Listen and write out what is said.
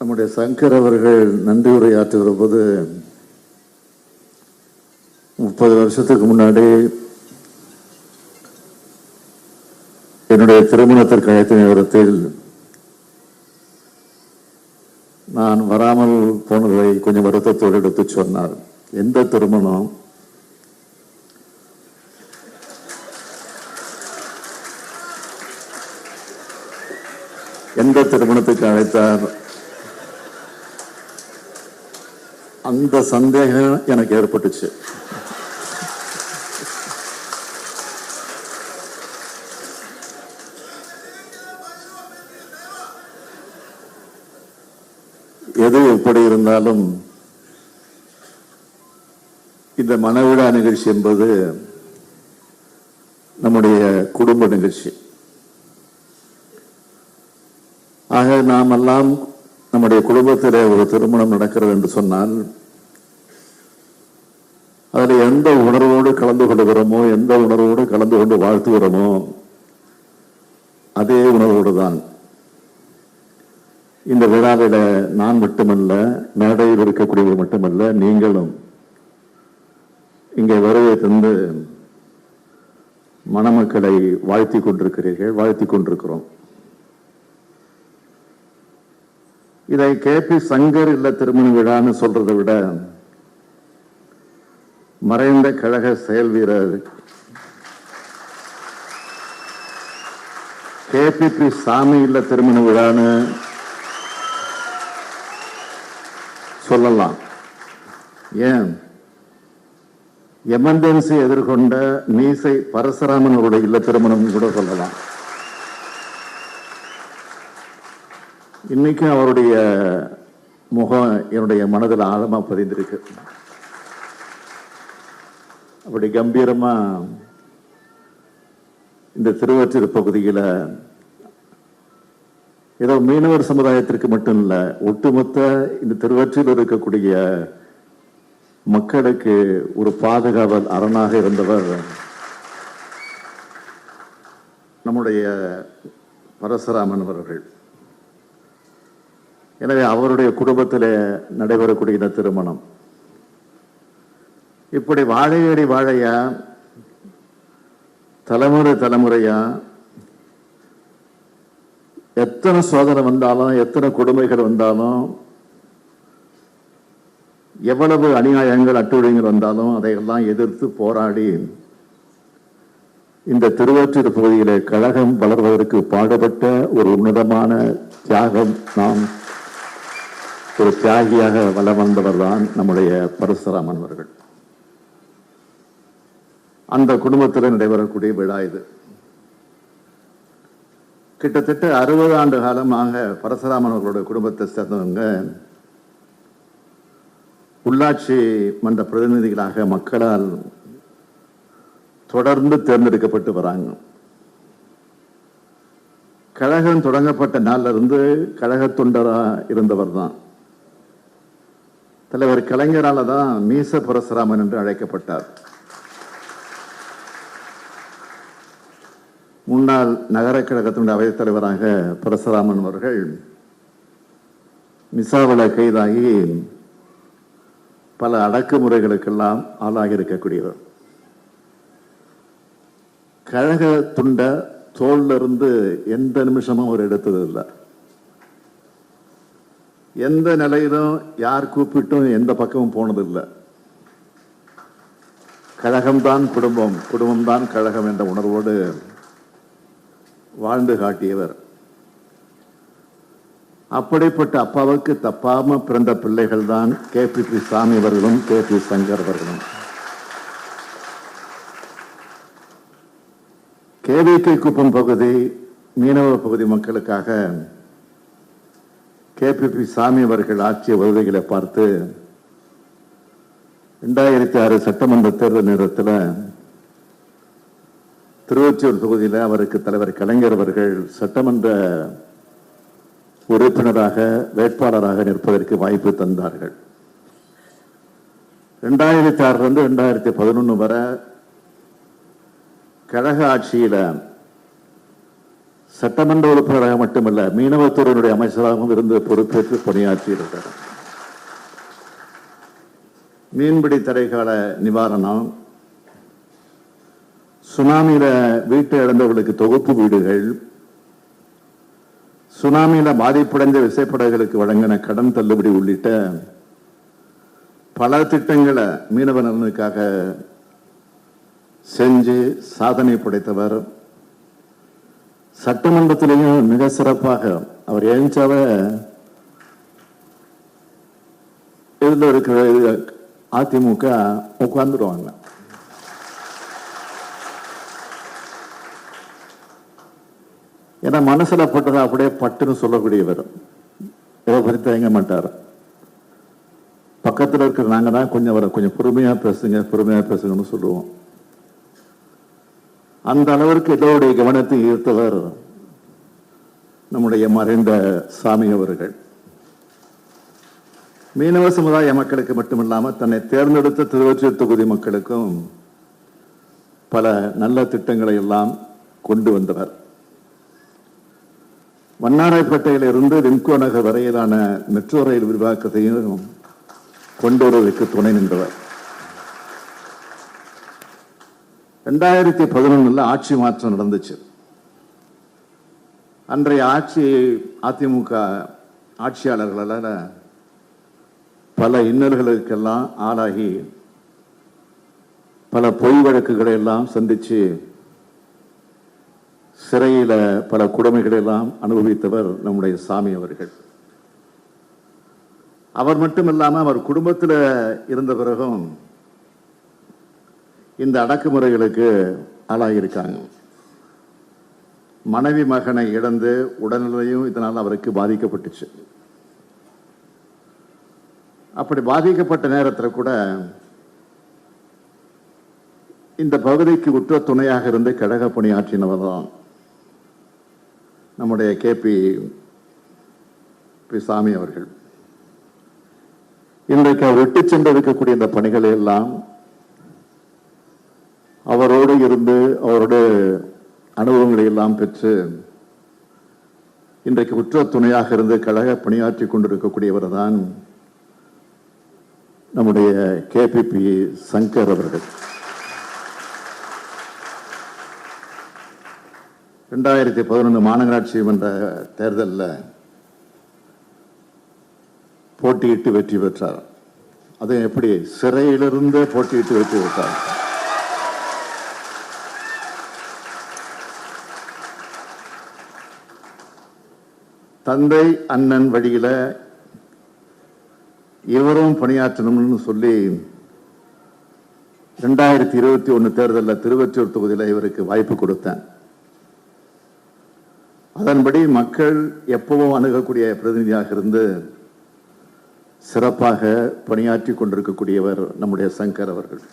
நம்முடைய சங்கர் அவர்கள் நன்றி உரையாற்றுகிற போது 30 வருஷத்துக்கு முன்னாடி என்னுடைய திருமணத்திற்கு அழைத்த நேரத்தில் நான் வராமல் போனதை கொஞ்சம் வருத்தத்தோடு எடுத்து சொன்னார். எந்த திருமணம்? எந்த திருமணத்துக்கு அழைத்தார்? அந்த சந்தேகம் எனக்கு ஏற்பட்டுச்சு. எது எப்படி இருந்தாலும் இந்த மணவிழா நிகழ்ச்சி என்பது நம்முடைய குடும்ப நிகழ்ச்சி. ஆக நாம் எல்லாம் நம்முடைய குடும்பத்திலே ஒரு திருமணம் நடக்கிறது என்று சொன்னால் அதில் எந்த உணர்வோடு கலந்து கொள்கிறோமோ, எந்த உணர்வோடு கலந்து கொண்டு வாழ்த்துகிறோமோ அதே உணர்வோடு தான் இந்த விழாவில நான் மட்டுமல்ல, மேடையில் இருக்கக்கூடியவர் மட்டுமல்ல, நீங்களும் இங்கே வருகை தந்து மணமக்களை வாழ்த்தி கொண்டிருக்கிறீர்கள், வாழ்த்தி கொண்டிருக்கிறோம். இதை KP சங்கர் இல்ல திருமண விழான்னு சொல்றதை விட மறைந்த கழக செயல் வீரர் KPP சாமி இல்ல திருமண விழான்னு சொல்லலாம். ஏன், எமர்ஜென்சி எதிர்கொண்ட மீசை பரசுராமன் அவருடைய இல்ல திருமணம் கூட சொல்லலாம். இன்னைக்கு அவருடைய முகம் என்னுடைய மனதில் ஆழமா பதிந்திருக்கு. அப்படி கம்பீரமா இந்த திருவொற்றியூர் பகுதியில் ஏதோ மீனவர் சமுதாயத்திற்கு மட்டும் இல்ல, ஒட்டுமொத்த இந்த திருவொற்றியூரில் இருக்கக்கூடிய மக்களுக்கு ஒரு பாதுகாவல் அரணாக இருந்தவர் நம்முடைய பரசுராமன் அவர்கள். எனவே அவருடைய குடும்பத்தில் நடைபெறக்கூடிய இந்த திருமணம் இப்படி வாழையடி வாழையா தலைமுறை தலைமுறையா எத்தனை சோதனை வந்தாலும், எத்தனை கொடுமைகள் வந்தாலும், எவ்வளவு அநியாயங்கள் அட்டுழியங்கள் வந்தாலும் அதையெல்லாம் எதிர்த்து போராடி இந்த திருவொற்றியூர் பகுதியிலே கழகம் வளர்வதற்கு பாடுபட்ட ஒரு உன்னதமான தியாகம், நாம் ஒரு தியாகியாக வலம் வந்தவர் தான் நம்முடைய பரசுராமன் அவர்கள். அந்த குடும்பத்தில் நடைபெறக்கூடிய விழா இது. கிட்டத்தட்ட 60 ஆண்டு காலமாக பரசுராமன் அவர்களுடைய குடும்பத்தை சேர்ந்தவங்க உள்ளாட்சி மன்ற பிரதிநிதிகளாக மக்களால் தொடர்ந்து தேர்ந்தெடுக்கப்பட்டு வராங்க. கழகம் தொடங்கப்பட்ட நாளில் இருந்து கழக தொண்டரா இருந்தவர் தான். தலைவர் கலைஞரால தான் மீச பரசுராமன் என்று அழைக்கப்பட்டார். முன்னாள் நகர கழகத்தினுடைய அவைத் தலைவராக பரசுராமன் அவர்கள் மிசாவில கைதாகி பல அடக்குமுறைகளுக்கெல்லாம் ஆளாகி இருக்கக்கூடியவர். கழக துண்ட தோல்ல இருந்து எந்த நிமிஷமும் அவர் எடுத்தது இல்லை. எந்த நிலையிலும் யார் கூப்பிட்டும் எந்த பக்கமும் போனதில்லை. கழகம்தான் குடும்பம், குடும்பம்தான் கழகம் என்ற உணர்வோடு வாழ்ந்து காட்டியவர். அப்படிப்பட்ட அப்பாவுக்கு தப்பாம பிறந்த பிள்ளைகள் தான் KPP சாமி அவர்களும் KP சங்கர் அவர்களும். KVK குப்பம் பகுதி மீனவ பகுதி மக்களுக்காக KPP சாமி அவர்கள் ஆற்றிய உதவிகளை பார்த்து 2006 சட்டமன்ற தேர்தல் நேரத்தில் திருவொற்றியூர் தொகுதியில் அவருக்கு தலைவர் கலைஞர் அவர்கள் சட்டமன்ற உறுப்பினராக வேட்பாளராக நிற்பதற்கு வாய்ப்பு தந்தார்கள். 2006 2011 வரை கழக ஆட்சியில சட்டமன்ற உறுப்பினராக மட்டுமல்ல, மீனவத்துறையினுடைய அமைச்சராகவும் இருந்து பொறுப்பேற்று பணியாற்றியிருக்கிறார். மீன்பிடி தடைக்கால நிவாரணம், சுனாமியில வீட்டை இழந்தவர்களுக்கு தொகுப்பு வீடுகள், சுனாமியில பாதிப்படைந்த விசைப்படகுகளுக்கு வழங்கின கடன் தள்ளுபடி உள்ளிட்ட பல திட்டங்களை மீனவ நலனுக்காக செஞ்சு சாதனை படைத்தவர். சட்டமன்றத்திலேயும் மிக சிறப்பாக அவர் எழுந்தாவ இதுல இருக்கிற அதிமுக உட்கார்ந்துருவாங்க. ஏன்னா மனசுல பட்டதை அப்படியே பட்டுன்னு சொல்லக்கூடியவர், இதை பற்றி தயங்க மாட்டார். பக்கத்தில் இருக்கிற நாங்க தான் கொஞ்சம் பொறுமையா பேசுங்கன்னு சொல்லுவோம். அந்த அளவிற்கு எல்லோருடைய கவனத்தை ஈர்த்தவர் நம்முடைய மறைந்த சாமி அவர்கள். மீனவ சமுதாய மக்களுக்கு மட்டுமில்லாமல் தன்னை தேர்ந்தெடுத்த திருவொற்றியூர் தொகுதி மக்களுக்கும் பல நல்ல திட்டங்களை எல்லாம் கொண்டு வந்தவர். வண்ணாராய்பேட்டையில் இருந்து விம்கோ நகர் வரையிலான மெட்ரோ ரயில் விரிவாக்கத்தையும் கொண்டு வருவதற்கு துணை நின்றவர். 2011 ஆட்சி மாற்றம் நடந்துச்சு. அன்றைய ஆட்சி அதிமுக ஆட்சியாளர்களால் பல இன்னல்களுக்கெல்லாம் ஆளாகி பல பொய் வழக்குகளை எல்லாம் சந்திச்சு சிறையில பல கொடுமைகளை எல்லாம் அனுபவித்தவர் நம்முடைய சாமி அவர்கள். அவர் மட்டுமில்லாம அவர் குடும்பத்தில் இருந்த பிறகும் இந்த அடக்குமுறைகளுக்கு ஆளாகியிருக்காங்க. மனைவி மகனை இழந்து உடல்நிலையும் இதனால் அவருக்கு பாதிக்கப்பட்டுச்சு. அப்படி பாதிக்கப்பட்ட நேரத்தில் கூட இந்த பகுதிக்கு உற்ற துணையாக இருந்து கழக பணியாற்றினவர் தான் நம்முடைய KP சாமி அவர்கள். இன்றைக்கு அவர் விட்டு சென்றிருக்கக்கூடிய இந்த பணிகளை எல்லாம் அவரோடு இருந்து அவரோட அனுபவங்களை எல்லாம் பெற்று இன்றைக்கு உற்ற துணையாக இருந்து கழக பணியாற்றி கொண்டிருக்கக்கூடியவர் தான் நம்முடைய KPP சங்கர் அவர்கள். 2011 மாநகராட்சி மன்ற தேர்தலில் போட்டியிட்டு வெற்றி பெற்றார். அது எப்படி சிறையிலிருந்து போட்டியிட்டு வெற்றி பெற்றார். தந்தை அண்ணன் வழியில இவரும் பணியாற்றணும்னு சொல்லி 2021 தேர்தலில் திருவொற்றியூர் தொகுதியில் இவருக்கு வாய்ப்பு கொடுத்தேன். அதன்படி மக்கள் எப்பவும் அணுகக்கூடிய பிரதிநிதியாக இருந்து சிறப்பாக பணியாற்றி கொண்டிருக்கக்கூடியவர் நம்முடைய சங்கர் அவர்கள்.